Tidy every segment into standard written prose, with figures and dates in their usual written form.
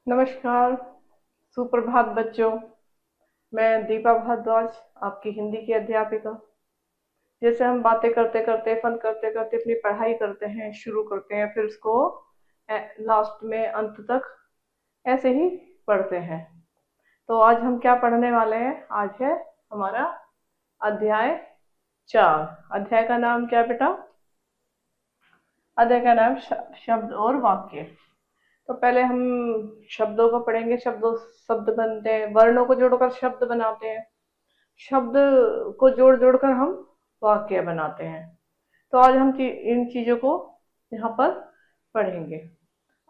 नमस्कार, सुप्रभात बच्चों। मैं दीपा भारद्वाज, आपकी हिंदी की अध्यापिका। जैसे हम बातें करते करते, फन करते करते अपनी पढ़ाई करते हैं, शुरू करते हैं, फिर उसको लास्ट में अंत तक ऐसे ही पढ़ते हैं। तो आज हम क्या पढ़ने वाले हैं? आज है हमारा अध्याय 4। अध्याय का नाम क्या है बेटा? अध्याय का नाम शब्द और वाक्य। तो पहले हम शब्दों को पढ़ेंगे। शब्द बनते हैं, वर्णों को जोड़कर शब्द बनाते हैं, शब्द को जोड़ जोड़कर हम वाक्य बनाते हैं। तो आज हम इन चीजों को यहाँ पर पढ़ेंगे।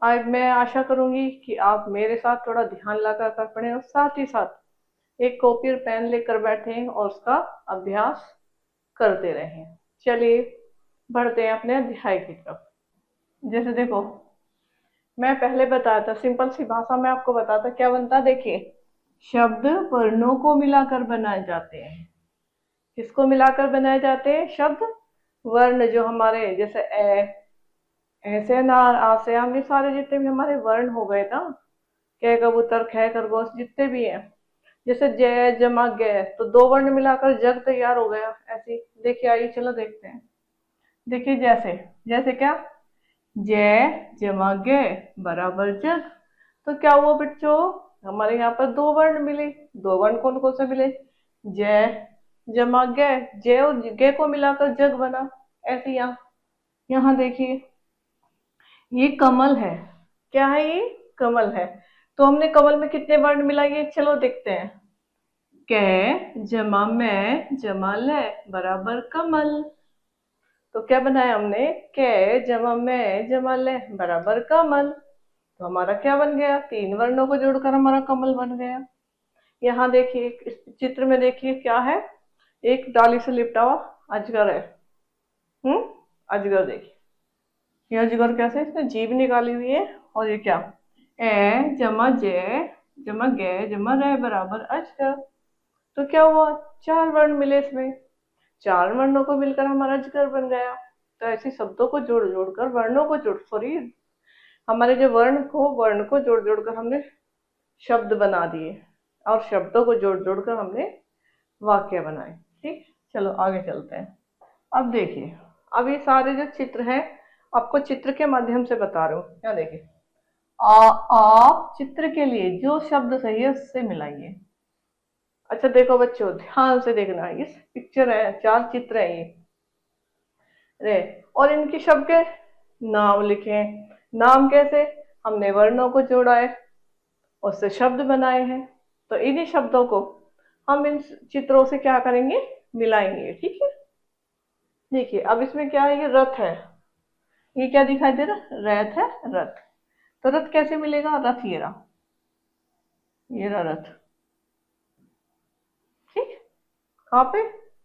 आज मैं आशा करूंगी कि आप मेरे साथ थोड़ा ध्यान लगा कर पढ़ें और साथ ही साथ एक कॉपी और पेन लेकर बैठें और उसका अभ्यास करते रहें। चलिए बढ़ते हैं अपने अध्याय की तरफ। जैसे देखो, मैं पहले बताया था, सिंपल सी भाषा में आपको बताता क्या बनता। देखिए, शब्द वर्णों को मिलाकर बनाए जाते हैं। किसको मिलाकर बनाए जाते हैं? शब्द वर्ण, जो हमारे जैसे ऐसे ना, आ से हम, ये सारे जितने भी हमारे वर्ण हो गए ना, क कबूतर, ख खरगोश, जितने भी हैं। जैसे जय जमा गे, तो दो वर्ण मिलाकर जग तैयार हो गया। ऐसे देखिए, आइए चलो देखते हैं। देखिए, जैसे जैसे क्या, जय जमा गे बराबर जग। तो क्या हुआ बच्चों? हमारे यहाँ पर दो वर्ण मिले। दो वर्ण कौन कौन से मिले? जय जमा गे। जय और गे को मिलाकर जग बना। ऐसे यहाँ यहाँ देखिए, ये कमल है। क्या है ये? कमल है। तो हमने कमल में कितने वर्ण मिलाइए? चलो देखते हैं। कै जमा मैं जमा ले बराबर कमल। तो क्या बनाया हमने? कै जमा मैं जमा ले बराबर कमल। तो हमारा क्या बन गया? तीन वर्णों को जोड़कर हमारा कमल बन गया। यहाँ देखिए, इस चित्र में देखिए क्या है। एक डाली से लिपटा हुआ अजगर है। अजगर देखिए, ये अजगर कैसे, इसने जीभ निकाली हुई है। और ये क्या? ए जमा जे जमा गे जमा रे बराबर अजगर। तो क्या हुआ? चार वर्ण मिले इसमें। चार वर्णों को मिलकर हमारा अजगर बन गया। तो ऐसे शब्दों को जोड़ जोड़कर, वर्णों को जोड़, सॉरी, हमारे जो वर्ण को जोड़ जोड़कर हमने शब्द बना दिए, और शब्दों को जोड़ जोड़कर हमने वाक्य बनाए। ठीक, चलो आगे चलते हैं। अब देखिए, अब ये सारे जो चित्र हैं, आपको चित्र के माध्यम से बता रहा हूँ। क्या देखिए, आप चित्र के लिए जो शब्द सही है उससे मिलाइए। अच्छा देखो बच्चों, ध्यान से देखना। इस पिक्चर है, चार चित्र है ये रे, और इनके शब्द के नाम लिखे। नाम कैसे? हमने वर्णों को जोड़ा है, उससे शब्द बनाए हैं। तो इन्हीं शब्दों को हम इन चित्रों से क्या करेंगे? मिलाएंगे। ठीक है, देखिए अब इसमें क्या है, ये रथ है। ये क्या दिखाई दे रहा? रथ है, रथ। तो रथ कैसे मिलेगा? रथ ये रहा, ये रहा रथ। ठीक, कहाँ पे?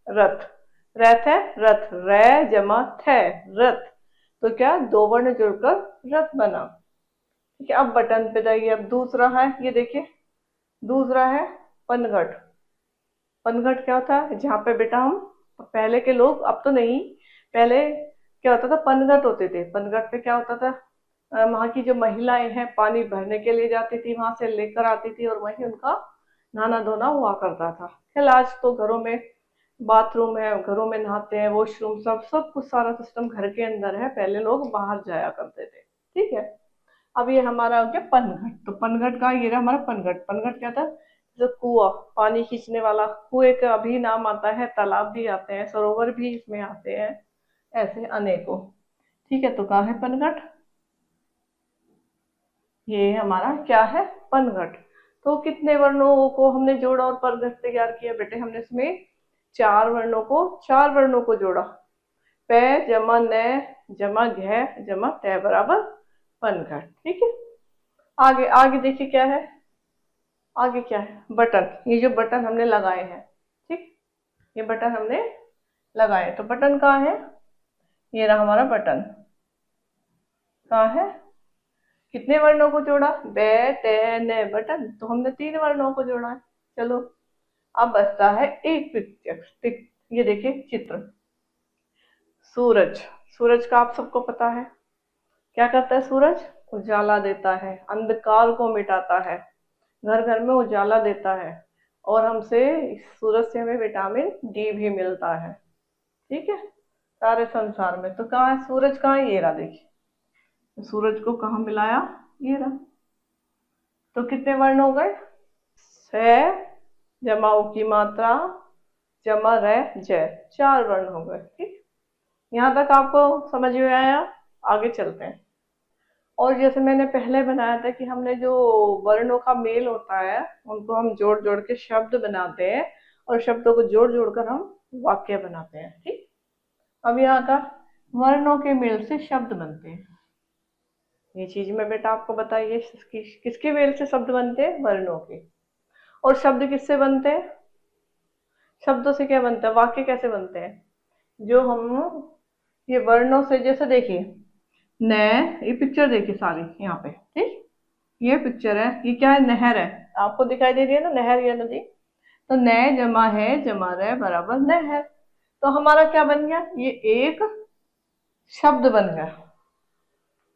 रथ। रथ है, रथ, रै जमा थ, रथ। तो क्या, दो वर्ण जुड़कर रथ बना। ठीक है, अब बटन पे जाइए। अब दूसरा है, ये देखिए, दूसरा है पनघट। पनघट क्या होता है? जहाँ पे बेटा हम, पहले के लोग, अब तो नहीं, पहले क्या होता था, पनघट होते थे। पनघट पे क्या होता था, वहाँ की जो महिलाएं हैं पानी भरने के लिए जाती थी, वहां से लेकर आती थी, और वहीं उनका नहाना धोना हुआ करता था। खैर आज तो घरों में बाथरूम है, घरों में नहाते हैं, वॉशरूम, सब सब कुछ, सारा सिस्टम घर के अंदर है। पहले लोग बाहर जाया करते थे। ठीक है, अब ये हमारा हो गया पनघट। तो पनघट का ये रहा हमारा पनघट। पनघट क्या था? जो कुआ, पानी खींचने वाला। कुएं का भी नाम आता है, तालाब भी आते हैं, सरोवर भी इसमें आते हैं, ऐसे अनेकों। ठीक है, तो कहाँ है पनघट? ये हमारा क्या है? पनघट। तो कितने वर्णों को हमने जोड़ा और पनघट तैयार किया बेटे? हमने इसमें चार वर्णों को जोड़ा। पे जमा न जमा घ जमा त बराबर पनघट। ठीक है, आगे आगे देखिए क्या है। आगे क्या है? बटन। ये जो बटन हमने लगाए हैं, ठीक, ये बटन हमने लगाए। तो बटन कहाँ है? ये रहा हमारा बटन। कहाँ है? कितने वर्णों को जोड़ा? बे ते ने बटन। तो हमने तीन वर्णों को जोड़ा है। चलो, अब बचता है एक पिक्चर। ये देखिए चित्र। सूरज। सूरज का आप सबको पता है, क्या करता है सूरज? उजाला देता है, अंधकार को मिटाता है, घर घर में उजाला देता है, और हमसे इस सूरज से हमें विटामिन डी भी मिलता है। ठीक है, सारे संसार में। तो कहाँ है सूरज? कहाँ है? ये रहा, देखिए सूरज को कहाँ मिलाया, ये रहा। तो कितने वर्ण हो गए? स जमा उ की मात्रा जमा र जय, 4 वर्ण हो गए। ठीक, यहाँ तक आपको समझ में आया? आगे चलते हैं। और जैसे मैंने पहले बनाया था कि हमने जो वर्णों का मेल होता है उनको हम जोड़ जोड़ के शब्द बनाते हैं, और शब्दों को जोड़ जोड़ कर हम वाक्य बनाते हैं। ठीक, अब यहाँ का वर्णों के मेल से शब्द बनते हैं, ये चीज मैं बेटा आपको बताइए। किसके मेल से शब्द बनते हैं? वर्णों के। और शब्द किससे बनते हैं? शब्दों से क्या बनता है? वाक्य कैसे बनते हैं? जो हम ये वर्णों से, जैसे देखिए न, ये पिक्चर देखिए सारी यहाँ पे। ठीक, ये पिक्चर है, ये क्या है? नहर है, आपको दिखाई दे रही है ना नहर या नदी। तो न जमा है जमा रह बराबर नहर। तो हमारा क्या बन गया? ये एक शब्द बन गया,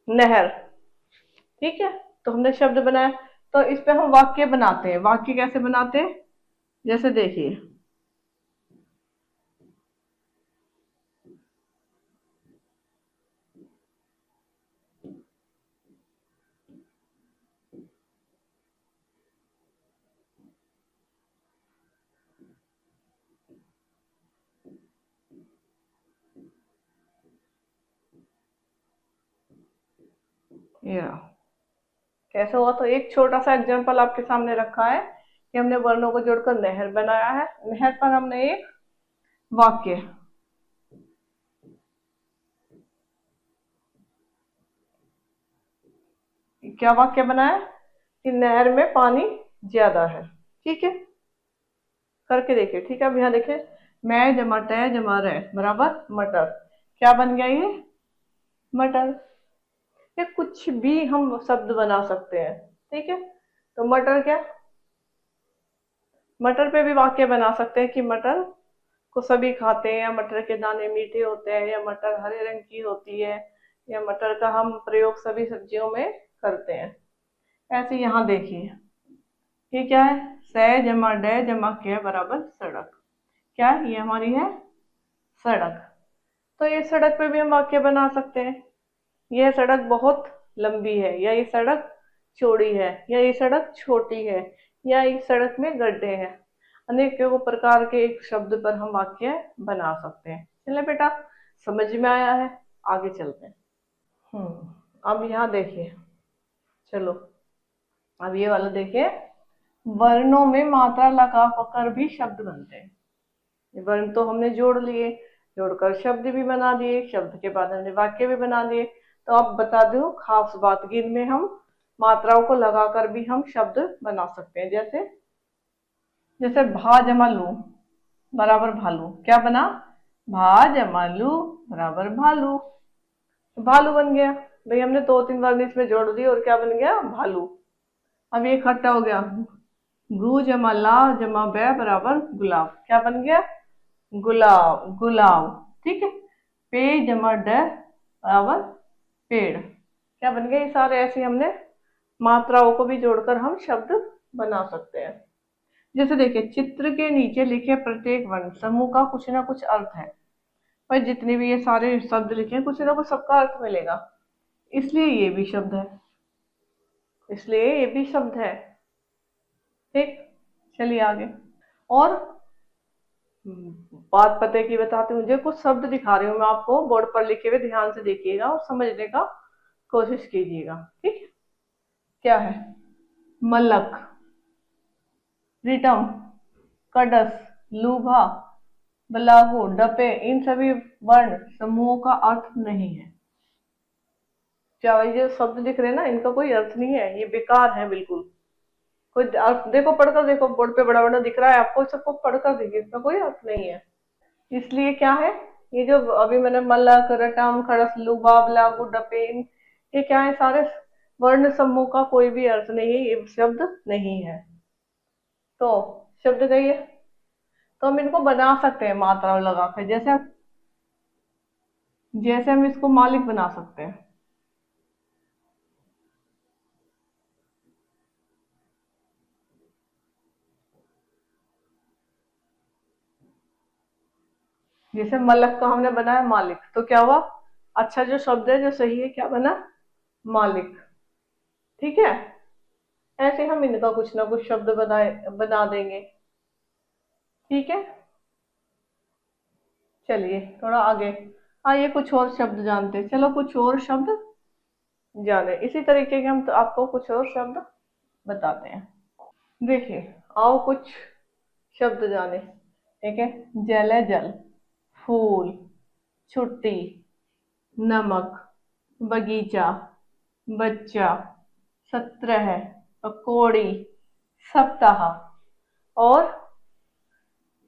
नहर। ठीक है, तो हमने शब्द बनाया। तो इस पे हम वाक्य बनाते हैं। वाक्य कैसे बनाते हैं? जैसे देखिए, ये रहा। कैसे हुआ? तो एक छोटा सा एग्जांपल आपके सामने रखा है कि हमने वर्णों को जोड़कर नहर बनाया है। नहर पर हमने एक वाक्य, क्या वाक्य बनाया? कि नहर में पानी ज्यादा है। ठीक है, करके देखिए। ठीक है, अब यहाँ देखिए, मैं जमा ट जमा रह बराबर मटर। क्या बन गया ये? मटर। ये कुछ भी हम शब्द बना सकते हैं। ठीक है, तो मटर क्या, मटर पे भी वाक्य बना सकते हैं कि मटर को सभी खाते हैं, या मटर के दाने मीठे होते हैं, या मटर हरे रंग की होती है, या मटर का हम प्रयोग सभी सब्जियों में करते हैं। ऐसे यहाँ देखिए, ये क्या है? स जमा ड जमा के बराबर सड़क। क्या ये हमारी है? सड़क। तो ये सड़क पे भी हम वाक्य बना सकते हैं। यह सड़क बहुत लंबी है, या ये सड़क चौड़ी है, या ये सड़क छोटी है, या इस सड़क में गड्ढे हैं। अनेकों प्रकार के एक शब्द पर हम वाक्य बना सकते हैं। चले बेटा, समझ में आया है? आगे चलते हैं। अब यहाँ देखिए, चलो अब ये वाला देखिए, वर्णों में मात्रा लगा कर भी शब्द बनते हैं। ये वर्ण तो हमने जोड़ लिए, जोड़कर शब्द भी बना दिए, शब्द के बाद हमने वाक्य भी बना दिए। तो अब बता दूं खास बात कि इनमें हम मात्राओं को लगाकर भी हम शब्द बना सकते हैं। जैसे जैसे भा जमा लू बराबर भालू। क्या बना? भा जमा लू बराबर भालू। तो भालू बन गया। भाई हमने 2-3 वर्ण इसमें जोड़ दिए और क्या बन गया? भालू। अब ये इकट्ठा हो गया, गु जमा ला जमा बै बराबर गुलाब। क्या बन गया? गुलाब, गुलाब। ठीक है, पे जमा ड बराबर पेड़। क्या बन गया? ये सारे ऐसे हमने मात्राओं को भी जोड़कर हम शब्द बना सकते हैं। जैसे देखिए, चित्र के नीचे लिखे प्रत्येक वर्ण समूह का कुछ ना कुछ अर्थ है। पर जितने भी ये सारे शब्द लिखे हैं, कुछ ना कुछ सबका अर्थ मिलेगा, इसलिए ये भी शब्द है, इसलिए ये भी शब्द है। ठीक, चलिए आगे। और बात पते की बताती हूँ, मुझे कुछ शब्द दिखा रही हूँ मैं आपको बोर्ड पर लिखे हुए, ध्यान से देखिएगा और समझने का कोशिश कीजिएगा। ठीक है, क्या है? मलक, रिटम, कड़स, लूभा, बलागु, डपे, इन सभी वर्ण समूहों का अर्थ नहीं है। क्या ये शब्द दिख रहे हैं ना, इनका कोई अर्थ नहीं है, ये बेकार है बिल्कुल। कोई अर्थ देखो, पढ़कर देखो, बोर्ड पे बड़ा बड़ा दिख रहा है आपको, सबको पढ़कर देखिए, इसका कोई अर्थ नहीं है। इसलिए क्या है, ये जो अभी मैंने मलक, रटम, खड़स, लुबा, बलागु, डपे, ये क्या है? सारे वर्ण समूह का कोई भी अर्थ नहीं है, ये शब्द नहीं है। तो शब्द नहीं है तो हम इनको बना सकते हैं मात्रा लगाकर। जैसे जैसे हम इसको मालिक बना सकते हैं। जैसे मलक का हमने बनाया मालिक, तो क्या हुआ, अच्छा जो शब्द है जो सही है क्या बना, मालिक। ठीक है, ऐसे हम इनका कुछ ना कुछ शब्द बना देंगे। ठीक है, चलिए थोड़ा आगे आइए, कुछ और शब्द जानते हैं। चलो कुछ और शब्द जाने, इसी तरीके के हम तो आपको कुछ और शब्द बताते हैं। देखिए, आओ कुछ शब्द जाने। ठीक है, जल है जल, फूल, छुट्टी, नमक, बगीचा, बच्चा, सत्रह, पकौड़ी, सप्ताह, और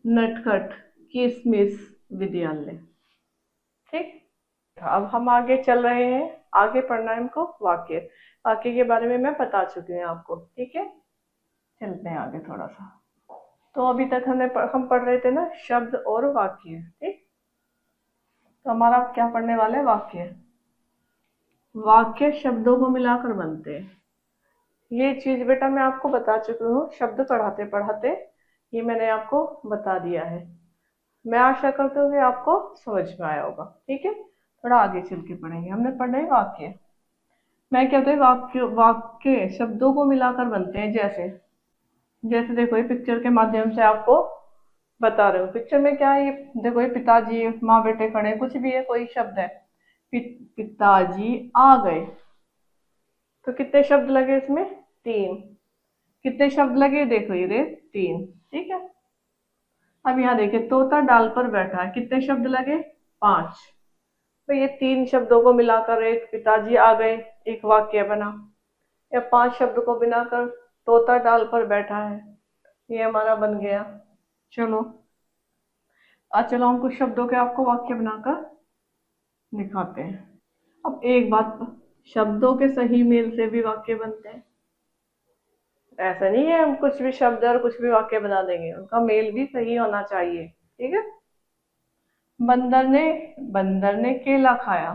नटखट, किसमिस, विद्यालय। ठीक, अब हम आगे चल रहे हैं। आगे पढ़ना है हमको वाक्य। वाक्य के बारे में मैं बता चुकी हूँ आपको। ठीक है, चलते हैं आगे थोड़ा सा। तो अभी तक हम पढ़ रहे थे ना शब्द और वाक्य। ठीक, तो हमारा क्या पढ़ने वाला है, वाक्य। वाक्य शब्दों को मिलाकर बनते हैं। ये चीज बेटा मैं आपको बता चुकी हूँ, शब्द पढ़ाते पढ़ाते ये मैंने आपको बता दिया है। मैं आशा करती हूँ कि आपको समझ में आया होगा। ठीक है, थोड़ा आगे चल के पढ़ेंगे। हमने पढ़ना है वाक्य। मैं कहते हैं वाक्य, वाक्य शब्दों को मिलाकर बनते हैं। जैसे जैसे देखो, ये पिक्चर के माध्यम से आपको बता रहे हो। पिक्चर में क्या है, ये देखो, ये पिताजी माँ बेटे खड़े, कुछ भी है, कोई शब्द है। पिताजी आ गए, तो कितने शब्द लगे इसमें, तीन। कितने शब्द लगे, देखो ये तीन। ठीक है, अब यहाँ देखिए, तोता डाल पर बैठा है, कितने शब्द लगे, पांच। तो ये तीन शब्दों को मिलाकर एक पिताजी आ गए, एक वाक्य बना। या पांच शब्द को मिलाकर तोता डाल पर बैठा है, ये हमारा बन गया। चलो आज चलो हम कुछ शब्दों के आपको वाक्य बनाकर दिखाते हैं। अब एक बात, शब्दों के सही मेल से भी वाक्य बनते हैं। ऐसा नहीं है हम कुछ भी शब्द और कुछ भी वाक्य बना देंगे, उनका मेल भी सही होना चाहिए। ठीक है, बंदर ने केला खाया,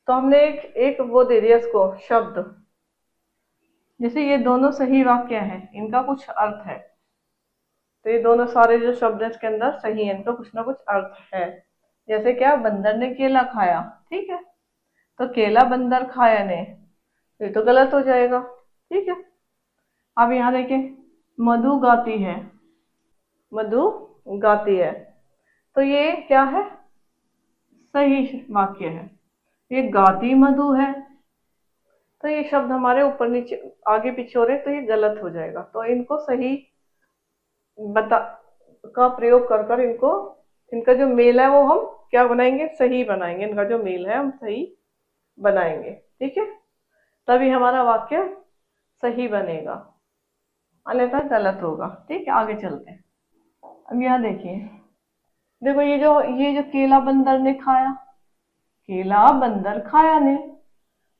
तो हमने एक एक वो दे दिया इसको शब्द। जैसे ये दोनों सही वाक्य हैं, इनका कुछ अर्थ है, तो ये दोनों सारे जो शब्द हैं इसके अंदर सही है, इनका कुछ ना कुछ अर्थ है। जैसे क्या, बंदर ने केला खाया, ठीक है, तो केला बंदर खाया ने, ये तो गलत हो जाएगा। ठीक है, अब यहाँ देखें, मधु गाती है, मधु गाती है, तो ये क्या है, सही वाक्य है। ये गाती मधु है, तो ये शब्द हमारे ऊपर नीचे आगे पीछे हो रहे, तो ये गलत हो जाएगा। तो इनको सही बता का प्रयोग कर कर इनको, इनका जो मेल है वो हम क्या बनाएंगे, सही बनाएंगे। इनका जो मेल है हम सही बनाएंगे। ठीक है, तभी हमारा वाक्य सही बनेगा, अन्यथा गलत होगा। ठीक है, आगे चलते हैं। अब यहाँ देखिए, देखो ये जो केला बंदर ने खाया, केला बंदर खाया ने,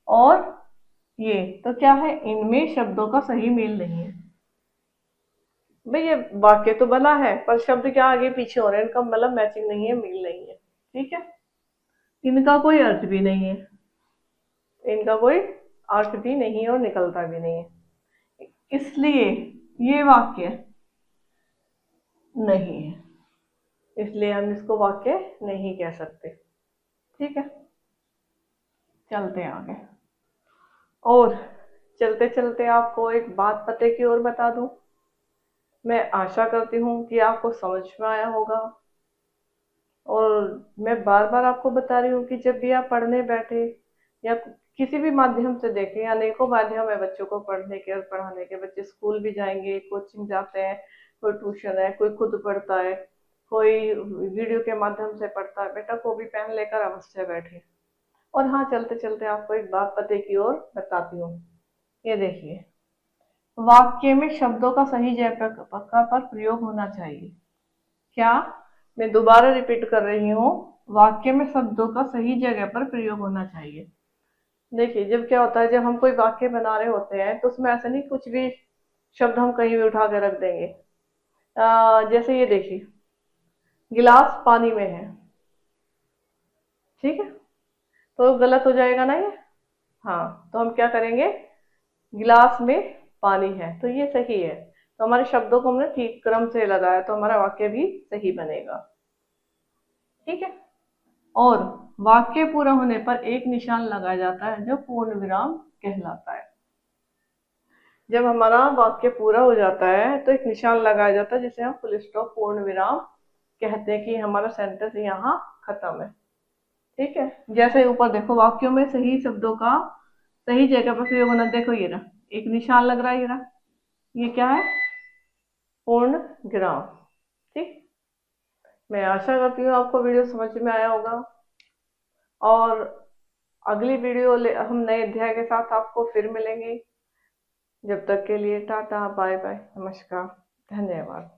और ये तो क्या है, इनमें शब्दों का सही मेल नहीं है। भाई ये वाक्य तो बना है, पर शब्द क्या आगे पीछे हो रहे हैं, इनका मतलब मैचिंग नहीं है, मेल नहीं है। ठीक है, इनका कोई अर्थ भी नहीं है, इनका कोई अर्थ भी नहीं है और निकलता भी नहीं है, इसलिए ये वाक्य नहीं है, इसलिए हम इसको वाक्य नहीं कह सकते। ठीक है, चलते हैं आगे। और चलते चलते आपको एक बात पते की ओर बता दूं। मैं आशा करती हूँ कि आपको समझ में आया होगा, और मैं बार बार आपको बता रही हूँ कि जब भी आप पढ़ने बैठे या किसी भी माध्यम से देखें, अनेकों माध्यम है बच्चों को पढ़ने के और पढ़ाने के। बच्चे स्कूल भी जाएंगे, कोचिंग जाते हैं, कोई ट्यूशन है, कोई खुद पढ़ता है, कोई वीडियो के माध्यम से पढ़ता है। बेटा को भी पेन लेकर अवश्य बैठे। और हाँ, चलते चलते आपको एक बात पते की ओर बताती हूँ। ये देखिए, वाक्य में शब्दों का सही जगह पर प्रयोग होना चाहिए। क्या, मैं दोबारा रिपीट कर रही हूँ, वाक्य में शब्दों का सही जगह पर प्रयोग होना चाहिए। देखिए, जब क्या होता है, जब हम कोई वाक्य बना रहे होते हैं तो उसमें ऐसा नहीं कुछ भी शब्द हम कहीं भी उठा के रख देंगे। जैसे ये देखिए, गिलास पानी में है, ठीक है, तो गलत हो जाएगा ना ये। हाँ, तो हम क्या करेंगे, गिलास में पानी है, तो ये सही है। तो हमारे शब्दों को हमने ठीक क्रम से लगाया, तो हमारा वाक्य भी सही बनेगा। ठीक है। और वाक्य पूरा होने पर एक निशान लगाया जाता है जो पूर्ण विराम कहलाता है। जब हमारा वाक्य पूरा हो जाता है तो एक निशान लगाया जाता है जिसे हम फुल स्टॉप पूर्ण विराम कहते हैं कि हमारा सेंटेंस यहाँ खत्म है। ठीक है, जैसे ऊपर देखो वाक्यों में सही शब्दों का सही जगह पर प्रयोग होना, देखो ये रहा एक निशान लग रहा है, ये रहा, ये क्या है, पूर्ण विराम। ठीक, मैं आशा करती हूँ आपको वीडियो समझ में आया होगा, और अगली वीडियो हम नए अध्याय के साथ आपको फिर मिलेंगे। जब तक के लिए टाटा बाय बाय, नमस्कार, धन्यवाद।